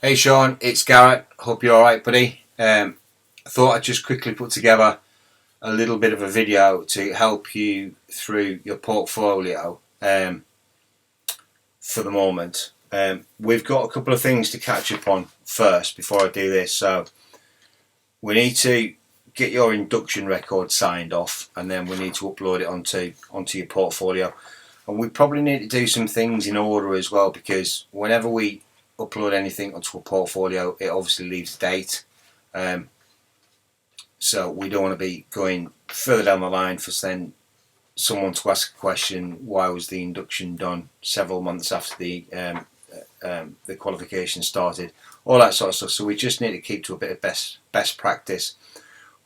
Hey Shaun, it's Garrett. Hope you're alright, buddy. I thought I'd just quickly put together a little bit of a video to help you through your portfolio for the moment. We've got a couple of things to catch up on first before I do this. So we need to get your induction record signed off, and then we need to upload it onto your portfolio. And we probably need to do some things in order as well, because whenever we upload anything onto a portfolio, it obviously leaves a date. So we don't want to be going further down the line for then someone to ask a question, why was the induction done several months after the qualification started, all that sort of stuff. So we just need to keep to a bit of best practice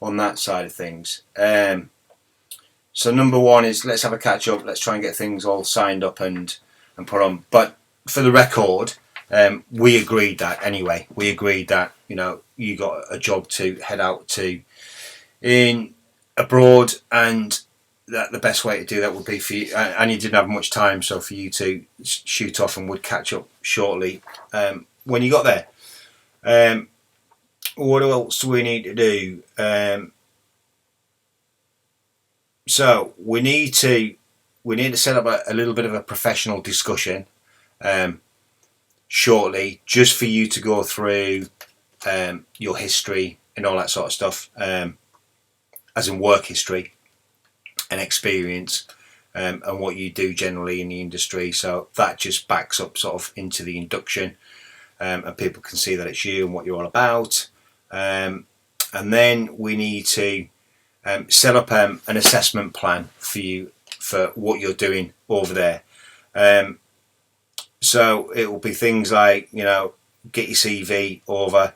on that side of things. So number one is, let's have a catch up, let's try and get things all signed up and put on. But for the record, we agreed that anyway. We agreed that, you know, you got a job to head out to in abroad, and that the best way to do that would be for you, and you didn't have much time, so for you to shoot off, and would catch up shortly when you got there. What else do we need to do? So we need to set up a little bit of a professional discussion shortly, just for you to go through your history and all that sort of stuff, as in work history and experience, and what you do generally in the industry. So that just backs up sort of into the induction, and people can see that it's you and what you're all about. And then we need to set up an assessment plan for you for what you're doing over there. So it will be things like, you know, get your CV over,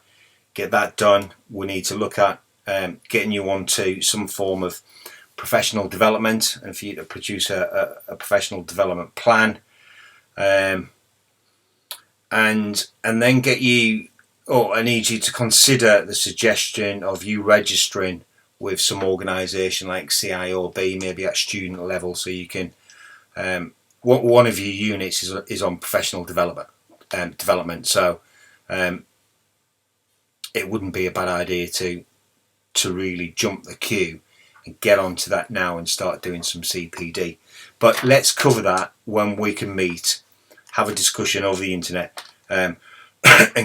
get that done. We need to look at getting you onto some form of professional development, and for you to produce a professional development plan, and then get you, I need you to consider the suggestion of you registering with some organisation like CIOB, maybe at student level, so you can one of your units is on professional development. So it wouldn't be a bad idea to really jump the queue and get onto that now and start doing some CPD. But let's cover that when we can meet, have a discussion over the internet, and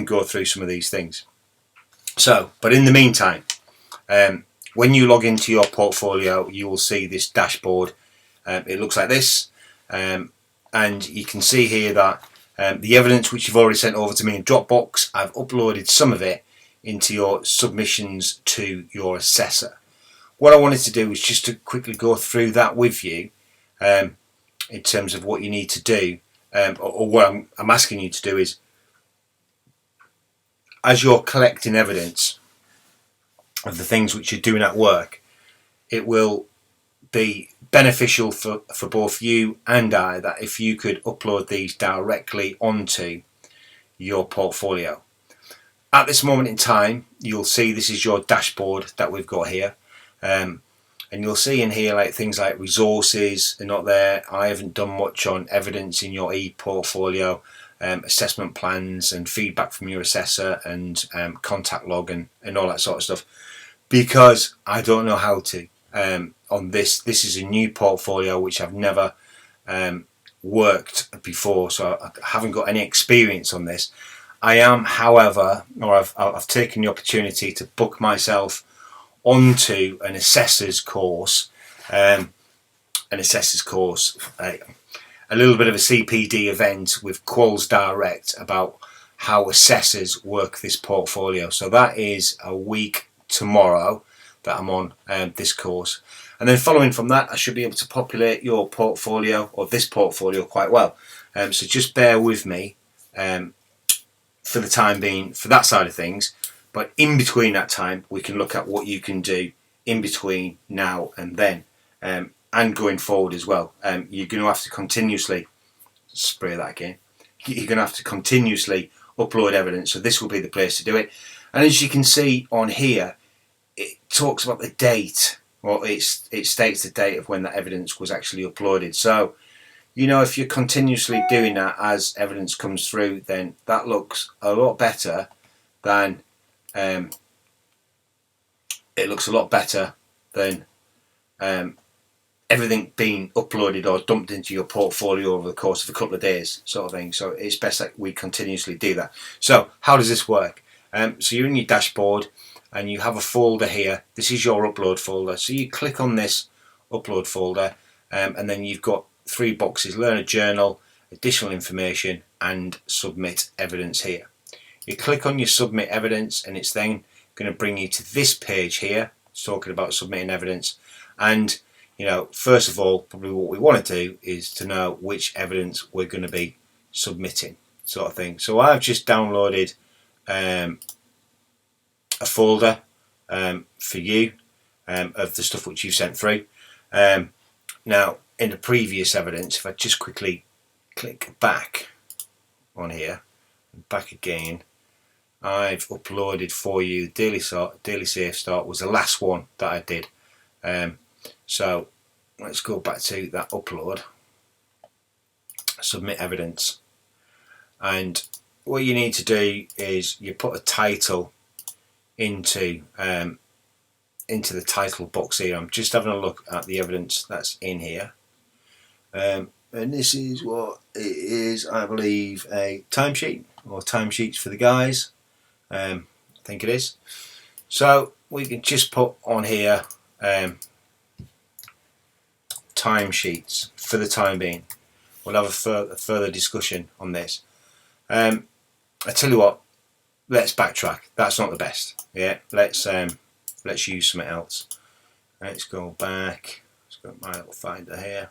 go through some of these things. So, but in the meantime, when you log into your portfolio, you will see this dashboard. It looks like this, and you can see here that the evidence which you've already sent over to me in Dropbox, I've uploaded some of it into your submissions to your assessor. What I wanted to do was just to quickly go through that with you, in terms of what you need to do, or what I'm asking you to do is, as you're collecting evidence of the things which you're doing at work, it will be beneficial for both you and I that if you could upload these directly onto your portfolio. At this moment in time, you'll see this is your dashboard that we've got here, and you'll see in here like things like resources are not there. I haven't done much on evidence in your e-portfolio, assessment plans and feedback from your assessor, and contact log and all that sort of stuff, because I don't know how to. On this is a new portfolio which I've never worked before, so I haven't got any experience on this. I am, however, or I've taken the opportunity to book myself onto an assessor's course, a little bit of a CPD event with Quals Direct about how assessors work this portfolio. So that is a week tomorrow that I'm on this course, and then following from that, I should be able to populate your portfolio, or this portfolio, quite well. So just bear with me for the time being for that side of things, but in between that time we can look at what you can do in between now and then, and going forward as well. You're going to have to continuously you're going to have to continuously upload evidence, so this will be the place to do it. And as you can see on here, it talks about the date, well, it states the date of when that evidence was actually uploaded. So you know, if you're continuously doing that as evidence comes through, then that looks a lot better than it looks a lot better than everything being uploaded or dumped into your portfolio over the course of a couple of days, sort of thing. So it's best that we continuously do that. So how does this work? So you're in your dashboard and you have a folder here. This is your upload folder. So you click on this upload folder, and then you've got 3 boxes: learn a journal, additional information, and submit evidence here. You click on your submit evidence and it's then going to bring you to this page here. It's talking about submitting evidence. And you know, first of all, probably what we want to do is to know which evidence we're going to be submitting, sort of thing. So I've just downloaded a folder for you of the stuff which you sent through. Now, in the previous evidence, if I just quickly click back on here, back again, I've uploaded for you Daily Safe Start was the last one that I did. So let's go back to that upload, submit evidence, and what you need to do is you put a title into the title box here. I'm just having a look at the evidence that's in here, and this is what it is. I believe a timesheet or timesheets for the guys. I think it is. So we can just put on here timesheets for the time being. We'll have a further discussion on this. I tell you what, let's backtrack. That's not the best. Yeah, let's use something else. Let's go back. Let's go my little finder here.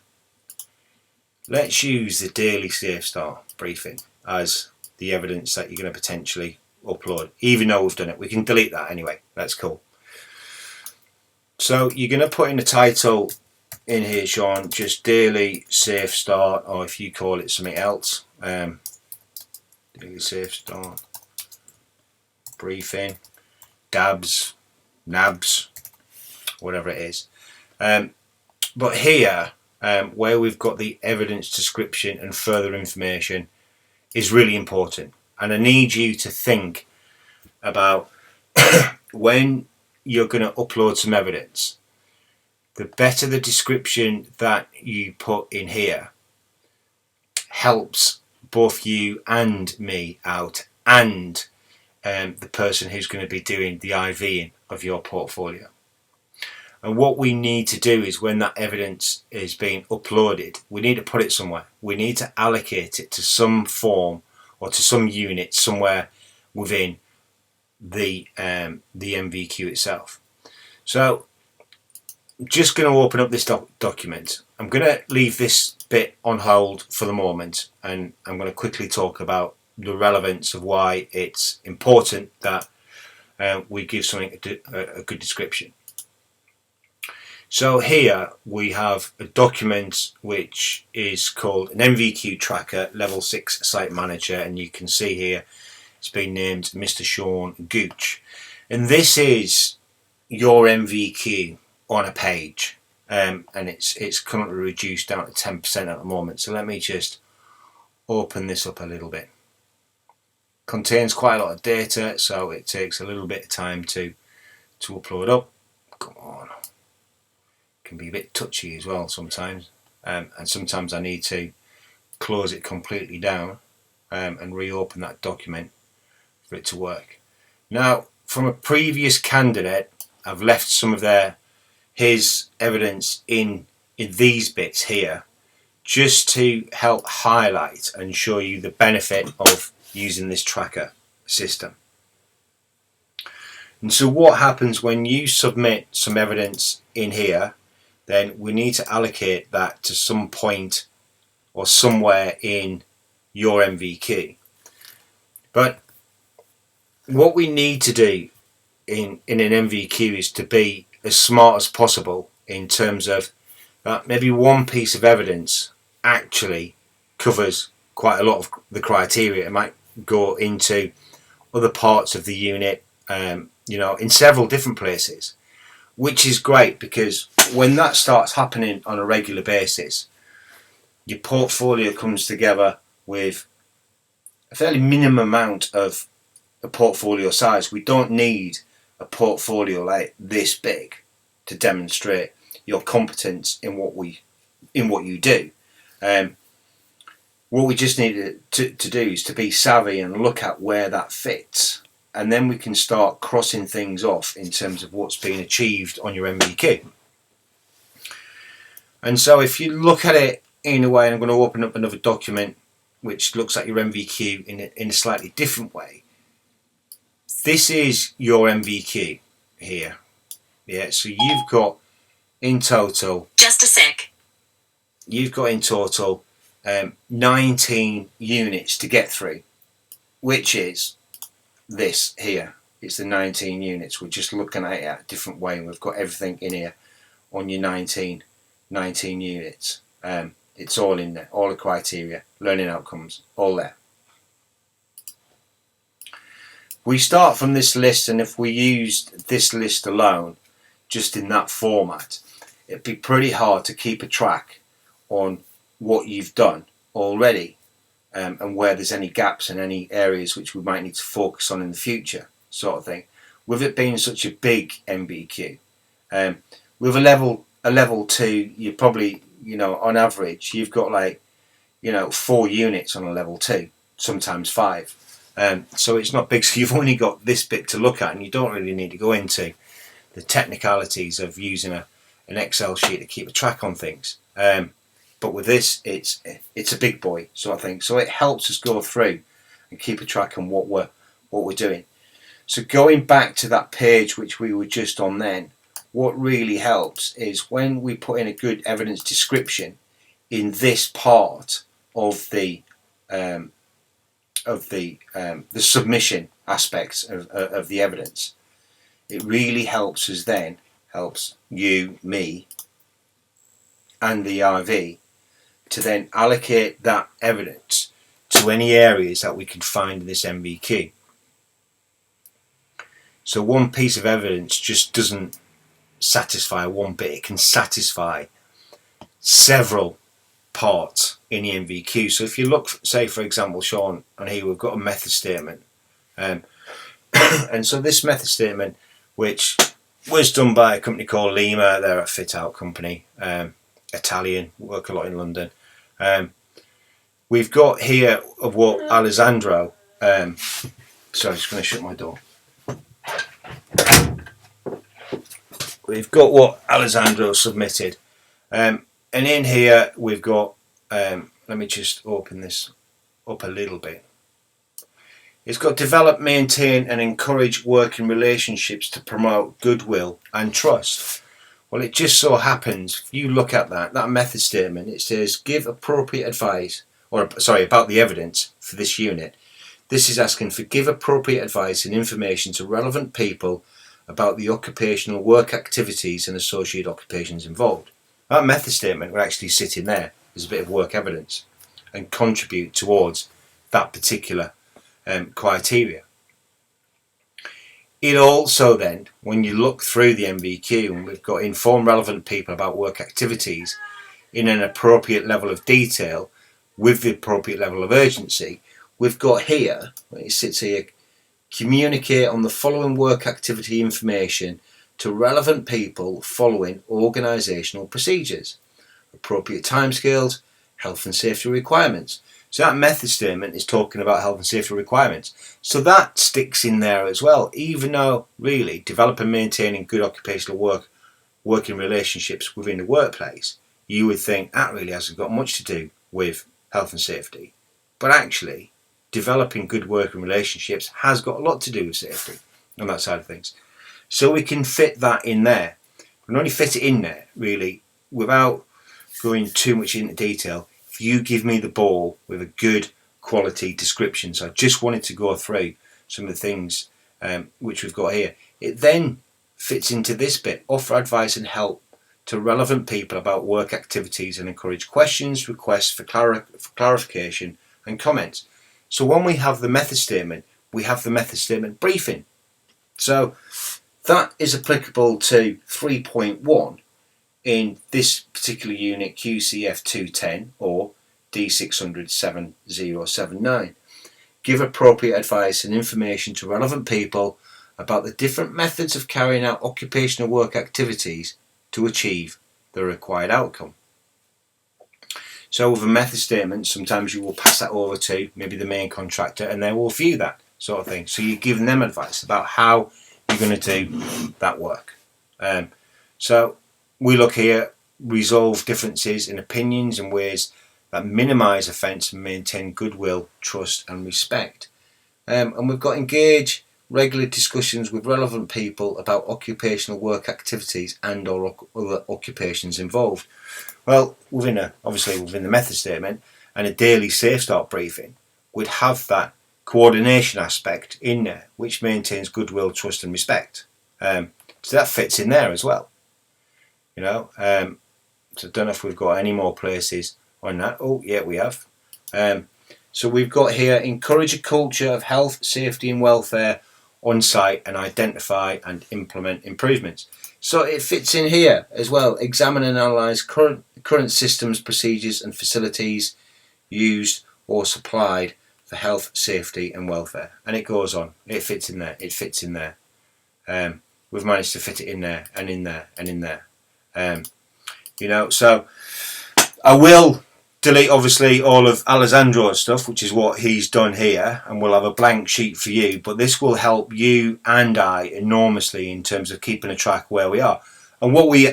Let's use the Daily Safe Start briefing as the evidence that you're going to potentially upload, even though we've done it. We can delete that anyway. That's cool. So you're going to put in the title in here, Shaun, just Daily Safe Start, or if you call it something else, Daily Safe Start briefing, dabs, nabs, whatever it is. But here, where we've got the evidence description and further information is really important, and I need you to think about when you're going to upload some evidence, the better the description that you put in here helps both you and me out, and the person who's going to be doing the IVing of your portfolio. And what we need to do is, when that evidence is being uploaded, we need to put it somewhere. We need to allocate it to some form or to some unit somewhere within the NVQ itself. So I'm just going to open up this document. I'm going to leave this bit on hold for the moment, and I'm going to quickly talk about the relevance of why it's important that we give something a good description. So here we have a document which is called an NVQ Tracker Level 6 Site Manager, and you can see here it's been named Mr. Shaun Gooch, and this is your NVQ on a page, and it's currently reduced down to 10% at the moment. So let me just open this up a little bit. Contains quite a lot of data, so it takes a little bit of time to upload up. Come on. Can be a bit touchy as well sometimes, and sometimes I need to close it completely down and reopen that document for it to work. Now, from a previous candidate, I've left some of his evidence in these bits here, just to help highlight and show you the benefit of using this tracker system. And so what happens when you submit some evidence in here, then we need to allocate that to some point or somewhere in your NVQ. But what we need to do in an NVQ is to be as smart as possible in terms of that maybe one piece of evidence actually covers quite a lot of the criteria. It might go into other parts of the unit, in several different places, which is great, because when that starts happening on a regular basis, your portfolio comes together with a fairly minimum amount of a portfolio size. We don't need a portfolio like this big to demonstrate your competence in what you do. What we just need to do is to be savvy and look at where that fits, and then we can start crossing things off in terms of what's been achieved on your NVQ. And so if you look at it in a way, and I'm going to open up another document which looks at your NVQ in a slightly different way. This is your NVQ here. Yeah, so you've got in total, just a sec, you've got in total 19 units to get through, which is this here. It's the 19 units. We're just looking at it a different way, and we've got everything in here on your 19 units. It's all in there, all the criteria, learning outcomes, all there. We start from this list, and if we used this list alone, just in that format, it'd be pretty hard to keep a track on what you've done already, and where there's any gaps and any areas which we might need to focus on in the future, sort of thing. With it being such a big NVQ, with a level 2, you probably, on average, you've got 4 units on a level 2, sometimes 5. So it's not big, so you've only got this bit to look at, and you don't really need to go into the technicalities of using an Excel sheet to keep a track on things. But with this, it's a big boy sort of thing. So it helps us go through and keep a track on what we're doing. So going back to that page which we were just on then, what really helps is when we put in a good evidence description in this part of the submission aspects of the evidence. It really helps us then, helps you, me, and the IV to then allocate that evidence to any areas that we can find in this NVQ. So one piece of evidence just doesn't satisfy one bit, it can satisfy several parts in the NVQ. So if you look, say for example, Shaun, and here we've got a method statement, and so this method statement, which was done by a company called Lima, they're a fit out company, Italian, work a lot in London. We've got here of what Alessandro, sorry, I'm just going to shut my door. We've got what Alessandro submitted, and in here we've got, let me just open this up a little bit. It's got develop, maintain and encourage working relationships to promote goodwill and trust. Well, it just so happens, if you look at that method statement, it says give appropriate advice, about the evidence for this unit. This is asking for give appropriate advice and information to relevant people about the occupational work activities and associated occupations involved. That method statement will actually sit in there as a bit of work evidence and contribute towards that particular criteria. It also then, when you look through the NVQ, and we've got inform relevant people about work activities in an appropriate level of detail with the appropriate level of urgency, we've got here, it sits here, communicate on the following work activity information to relevant people following organisational procedures, appropriate timescales, health and safety requirements. So that method statement is talking about health and safety requirements. So that sticks in there as well, even though really developing and maintaining good occupational working relationships within the workplace, you would think that really hasn't got much to do with health and safety. But actually, developing good working relationships has got a lot to do with safety on that side of things. So we can fit that in there. We can only fit it in there really without going too much into detail if you give me the ball with a good quality description. So I just wanted to go through some of the things which we've got here. It then fits into this bit, offer advice and help to relevant people about work activities and encourage questions, requests for clarification and comments. So when we have the method statement, we have the method statement briefing. So that is applicable to 3.1 in this particular unit, QCF 210 or D600 7079. Give appropriate advice and information to relevant people about the different methods of carrying out occupational work activities to achieve the required outcome. So with a method statement, sometimes you will pass that over to maybe the main contractor and they will view that sort of thing. So you're giving them advice about how you're going to do that work. So we look here, resolve differences in opinions in ways that minimise offence and maintain goodwill, trust and respect. And we've got engage regular discussions with relevant people about occupational work activities and or other occupations involved. Well, obviously within the method statement and a daily safe start briefing, we'd have that coordination aspect in there, which maintains goodwill, trust and respect. So that fits in there as well. So I don't know if we've got any more places on that. Oh yeah, we have. So we've got here, encourage a culture of health, safety and welfare on site and identify and implement improvements. So it fits in here as well. Examine and analyse current systems, procedures and facilities used or supplied for health, safety and welfare. And it goes on. It fits in there. It fits in there. We've managed to fit it in there and in there and in there. So I will delete obviously all of Alessandro's stuff, which is what he's done here, and we'll have a blank sheet for you, but this will help you and I enormously in terms of keeping a track where we are. And what we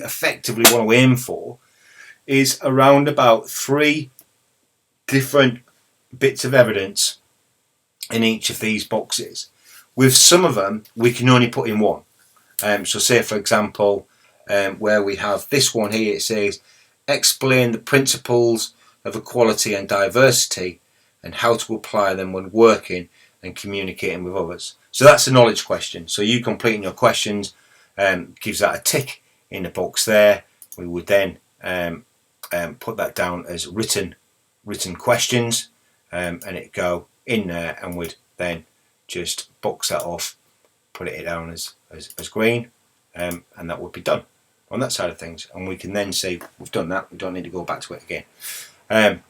effectively want to aim for is around about 3 different bits of evidence in each of these boxes. With some of them we can only put in one. So say for example, where we have this one here, it says explain the principles of equality and diversity and how to apply them when working and communicating with others. So that's a knowledge question. So you completing your questions gives that a tick in the box there. We would then put that down as written questions, and it go in there, and we'd then just box that off, put it down as green, and that would be done on that side of things. And we can then say we've done that, we don't need to go back to it again.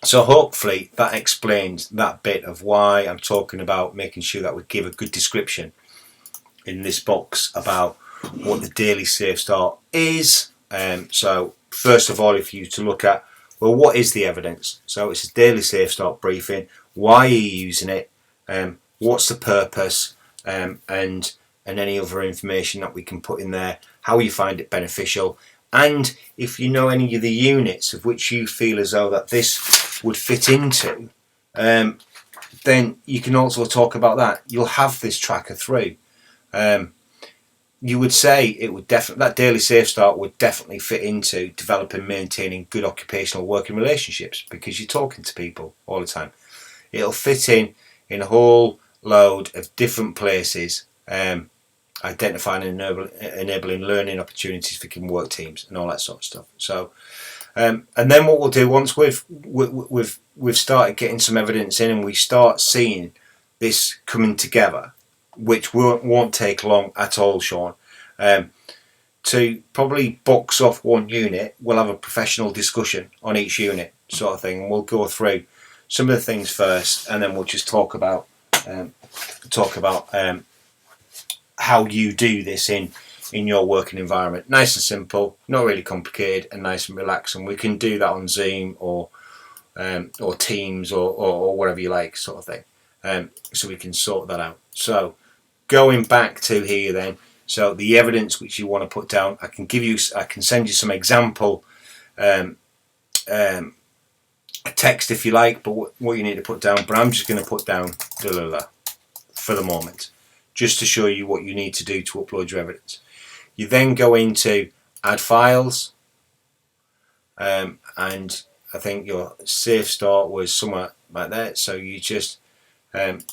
So hopefully that explains that bit of why I'm talking about making sure that we give a good description in this box about what the daily safe start is. So first of all, if you to look at, well, what is the evidence? So it's a daily safe start briefing. Why are you using it? What's the purpose? And any other information that we can put in there, how you find it beneficial, and if you know any of the units of which you feel as though that this would fit into, then you can also talk about that. You'll have this tracker through. You would say it would definitely, that daily safe start would definitely fit into developing and maintaining good occupational working relationships, because you're talking to people all the time. It'll fit in a whole load of different places, identifying and enabling learning opportunities for work teams and all that sort of stuff. So and then what we'll do, once we've started getting some evidence in and we start seeing this coming together, which won't take long at all, Shaun, to probably box off one unit, we'll have a professional discussion on each unit sort of thing, and we'll go through some of the things first, and then we'll just talk about how you do this in your working environment. Nice and simple, not really complicated, and nice and relaxed. And we can do that on Zoom or Teams or whatever you like, sort of thing. So we can sort that out. So going back to here then, so the evidence which you want to put down, I can send you some example text if you like, but what you need to put down, but I'm just going to put down for the moment, just to show you what you need to do to upload your evidence. You then go into add files, and I think your safe start was somewhere like that, so you just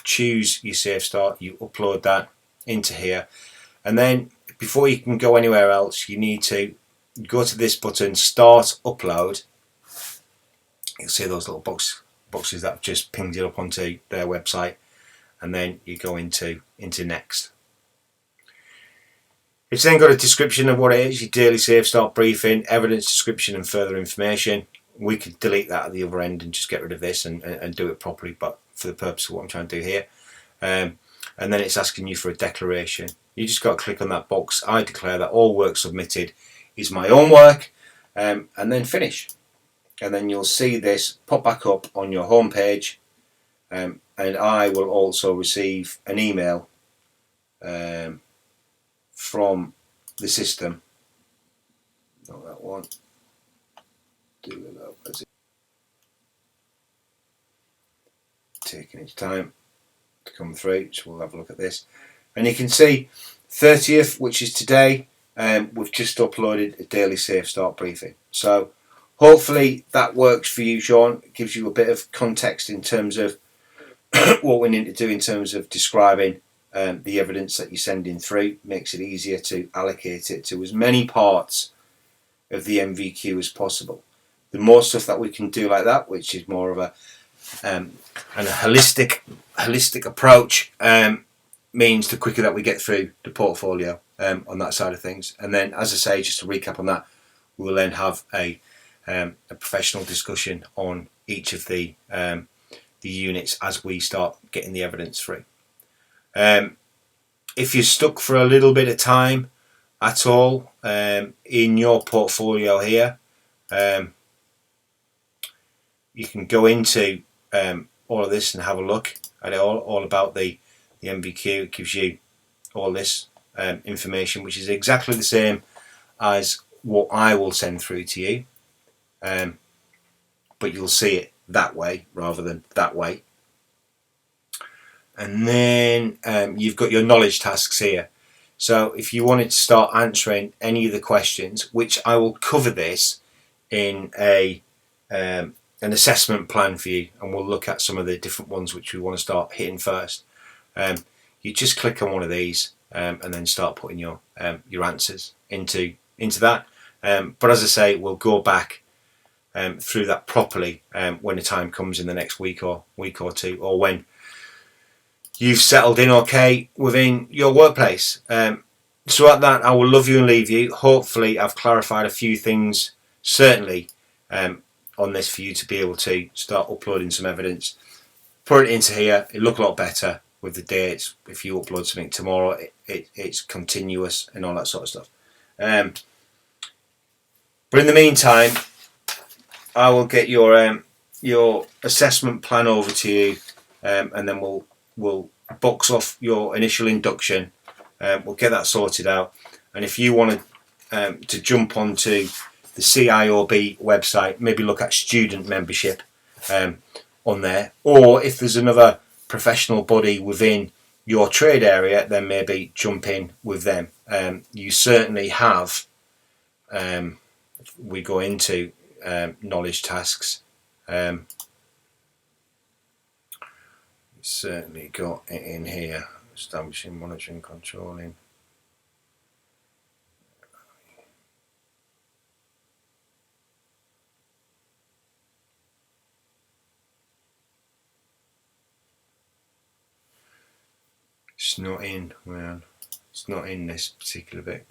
choose your safe start, you upload that into here, and then before you can go anywhere else, you need to go to this button, start upload. You'll see those little boxes that have just pinged it up onto their website, and then you go into next. It's then got a description of what it is, your daily safe start briefing, evidence description and further information. we could delete that at the other end and just get rid of this and do it properly, but for the purpose of what I'm trying to do here. And then it's asking you for a declaration. You just got to click on that box. I declare that all work submitted is my own work, and then finish. And then you'll see this pop back up on your home page, and I will also receive an email from the system. Not that one. Do it as it taking its time to come through, so we'll have a look at this. And you can see 30th, which is today, we've just uploaded a daily safe start briefing. So hopefully that works for you, Shaun. It gives you a bit of context in terms of what we need to do in terms of describing the evidence that you're sending through. Makes it easier to allocate it to as many parts of the NVQ as possible. The more stuff that we can do like that, which is more of a holistic approach, means the quicker that we get through the portfolio on that side of things. And then, as I say, just to recap on that, we will then have a professional discussion on each of the units as we start getting the evidence through. If you're stuck for a little bit of time at all in your portfolio here, you can go into all of this and have a look at it all about the NVQ. It gives you all this information, which is exactly the same as what I will send through to you, but you'll see it that way rather than that way. And then you've got your knowledge tasks here. So if you wanted to start answering any of the questions, which I will cover this in an assessment plan for you, and we'll look at some of the different ones which we want to start hitting first. You just click on one of these and then start putting your answers into that. But as I say, we'll go back through that properly when the time comes in the next week or two, or when you've settled in okay within your workplace. So at that, I will love you and leave you. Hopefully I've clarified a few things, certainly on this, for you to be able to start uploading some evidence. Put it into here, it'll look a lot better with the dates. If you upload something tomorrow, it's continuous and all that sort of stuff. But in the meantime, I will get your assessment plan over to you, and then we'll box off your initial induction. We'll get that sorted out. And if you want to jump onto the CIOB website, maybe look at student membership on there, or if there's another professional body within your trade area, then maybe jump in with them. You certainly have, we go into knowledge tasks, certainly got it in here: establishing, monitoring, controlling. It's not in, man. It's not in this particular bit.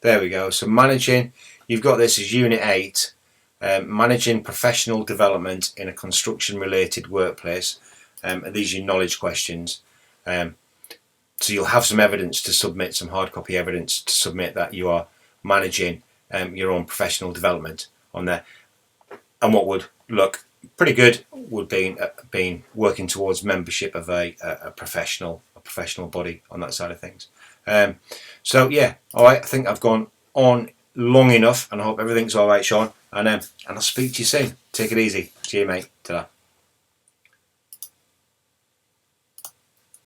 There we go. So managing, you've got this as Unit 8, managing professional development in a construction-related workplace. And these are your knowledge questions. So you'll have some evidence to submit, some hard copy evidence to submit that you are managing your own professional development on there. And what would look pretty good would be being working towards membership of a professional body on that side of things. So yeah, all right. I think I've gone on long enough, and I hope everything's all right, Shaun. And I'll speak to you soon. Take it easy. See you, mate.